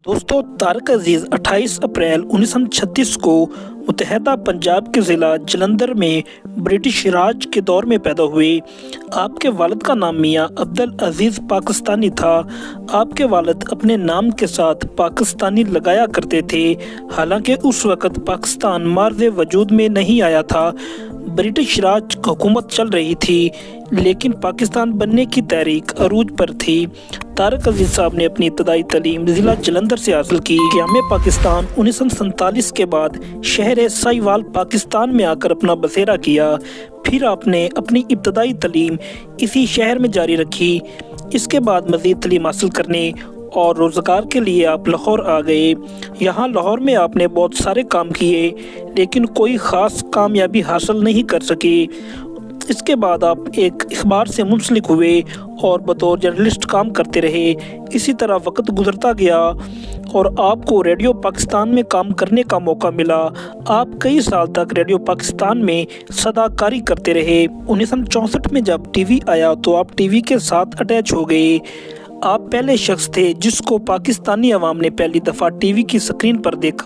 दोस्तों, तारक अजीज 28 अप्रैल 1936 को मुतहदा पंजाब के ज़िला जलंधर में ब्रिटिश राज के दौर में पैदा हुए। आपके वालिद का नाम मियां अब्दुल अजीज़ पाकिस्तानी था। आपके वालिद अपने नाम के साथ पाकिस्तानी लगाया करते थे। हालांकि उस वक़्त पाकिस्तान मार्ज़ वजूद में नहीं आया था, ब्रिटिश राज हुकूमत चल रही थी, लेकिन पाकिस्तान बनने की तहरीक अरूज पर थी। तारक अजीज साहब ने अपनी इब्तदाई तालीम ज़िला जलंधर से हासिल की। क़याम पाकिस्तान 1947 के बाद शहर साहिवाल पाकिस्तान में आकर अपना बसेरा किया। फिर आपने अपनी इब्तदाई तालीम इसी शहर में जारी रखी। इसके बाद मज़ीद तालीम हासिल करने और रोज़गार के लिए आप लाहौर आ गए। यहाँ लाहौर में आपने बहुत सारे काम किए, लेकिन कोई ख़ास कामयाबी हासिल नहीं कर सके। इसके बाद आप एक अखबार से मुंसलिक हुए और बतौर जर्नलिस्ट काम करते रहे। इसी तरह वक्त गुजरता गया और आपको रेडियो पाकिस्तान में काम करने का मौका मिला। आप कई साल तक रेडियो पाकिस्तान में सदाकारी करते रहे। 1964 में जब टीवी आया तो आप टीवी के साथ अटैच हो गए। आप पहले शख्स थे जिसको पाकिस्तानी अवाम ने पहली दफ़ा टीवी की स्क्रीन पर देखा।